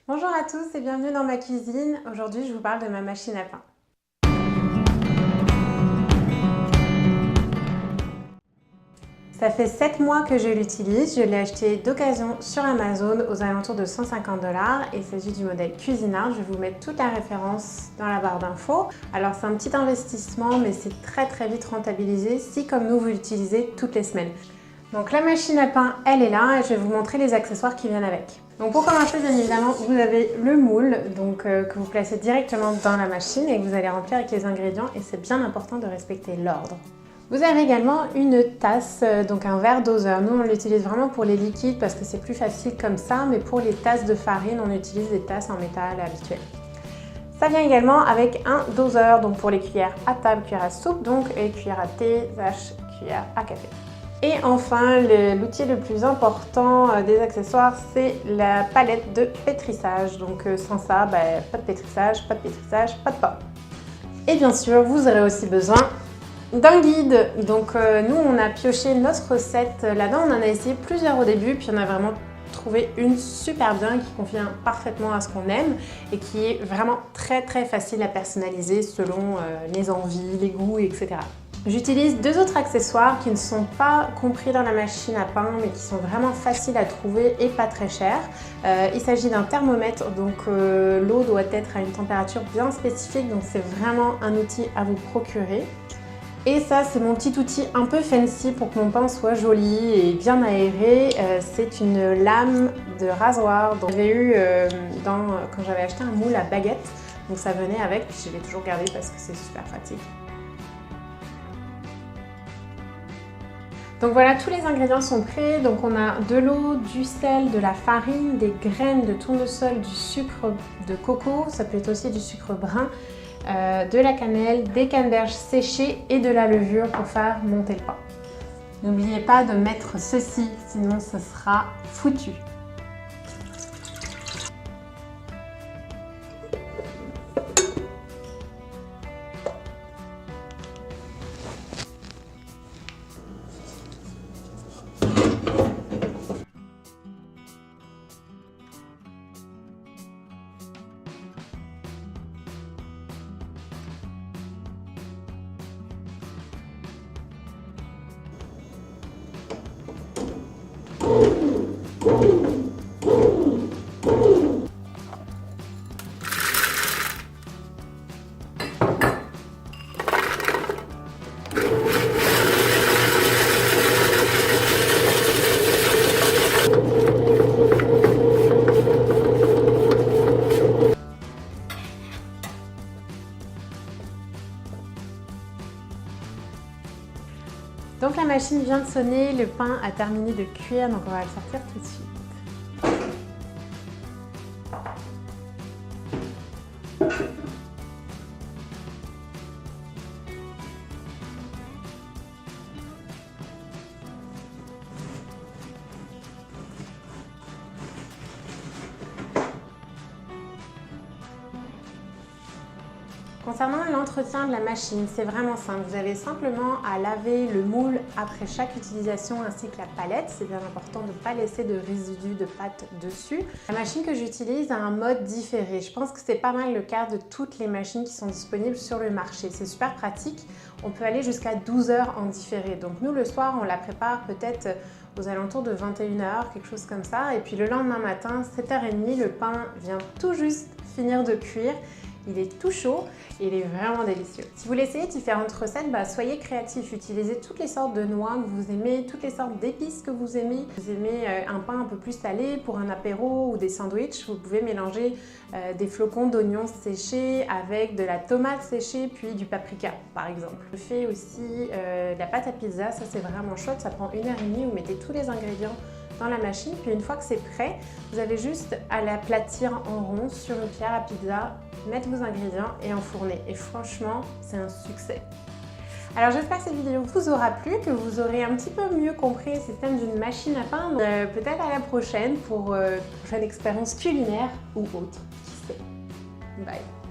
Bonjour à tous et bienvenue dans ma cuisine. Aujourd'hui, je vous parle de ma machine à pain. Ça fait 7 mois que je l'utilise. Je l'ai acheté d'occasion sur Amazon aux alentours de 150 $. Il s'agit du modèle Cuisinart. Je vais vous mettre toute la référence dans la barre d'infos. Alors c'est un petit investissement, mais c'est très vite rentabilisé si comme nous vous l'utilisez toutes les semaines. Donc la machine à pain, elle est là et je vais vous montrer les accessoires qui viennent avec. Donc pour commencer, bien évidemment, vous avez le moule que vous placez directement dans la machine et que vous allez remplir avec les ingrédients, et c'est bien important de respecter l'ordre. Vous avez également une tasse, donc un verre doseur. Nous, on l'utilise vraiment pour les liquides parce que c'est plus facile comme ça, mais pour les tasses de farine, on utilise des tasses en métal habituelles. Ça vient également avec un doseur, donc pour les cuillères à table, cuillères à soupe, donc et cuillères à thé, cuillères à café. Et enfin, l'outil le plus important des accessoires, c'est la palette de pétrissage. Donc sans ça, pas de pétrissage, pas de pain. Et bien sûr, vous aurez aussi besoin d'un guide. Donc nous, on a pioché notre recette là-dedans. On en a essayé plusieurs au début, puis on a vraiment trouvé une super bien qui convient parfaitement à ce qu'on aime et qui est vraiment très facile à personnaliser selon les envies, les goûts, etc. J'utilise deux autres accessoires qui ne sont pas compris dans la machine à pain mais qui sont vraiment faciles à trouver et pas très chers. Il s'agit d'un thermomètre, donc l'eau doit être à une température bien spécifique, donc c'est vraiment un outil à vous procurer. Et ça, c'est mon petit outil un peu fancy pour que mon pain soit joli et bien aéré. C'est une lame de rasoir dont j'avais eu quand j'avais acheté un moule à baguette. Donc ça venait avec, puis je l'ai toujours gardé parce que c'est super pratique. Donc voilà, tous les ingrédients sont prêts. Donc on a de l'eau, du sel, de la farine, des graines de tournesol, du sucre de coco, ça peut être aussi du sucre brun, de la cannelle, des canneberges séchées et de la levure pour faire monter le pain. N'oubliez pas de mettre ceci, sinon ce sera foutu. Donc la machine vient de sonner, le pain a terminé de cuire, donc on va le sortir tout de suite. Concernant l'entretien de la machine, c'est vraiment simple. Vous avez simplement à laver le moule après chaque utilisation ainsi que la palette. C'est bien important de ne pas laisser de résidus de pâte dessus. La machine que j'utilise a un mode différé. Je pense que c'est pas mal le cas de toutes les machines qui sont disponibles sur le marché. C'est super pratique. On peut aller jusqu'à 12 heures en différé. Donc nous, le soir, on la prépare peut-être aux alentours de 21 h, quelque chose comme ça. Et puis le lendemain matin, 7h30, le pain vient tout juste finir de cuire. Il est tout chaud et il est vraiment délicieux. Si vous voulez essayer différentes recettes, soyez créatifs. Utilisez toutes les sortes de noix que vous aimez, toutes les sortes d'épices que vous aimez. Vous aimez un pain un peu plus salé pour un apéro ou des sandwichs, vous pouvez mélanger des flocons d'oignons séchés avec de la tomate séchée puis du paprika par exemple. Je fais aussi de la pâte à pizza, ça c'est vraiment chouette, ça prend 1h30, vous mettez tous les ingrédients dans la machine, puis une fois que c'est prêt, vous avez juste à l'aplatir en rond sur une pierre à pizza, mettre vos ingrédients et enfourner. Et franchement, c'est un succès. Alors j'espère que cette vidéo vous aura plu, que vous aurez un petit peu mieux compris le système d'une machine à pain. Peut-être à la prochaine pour une prochaine expérience culinaire ou autre, qui sait. Bye.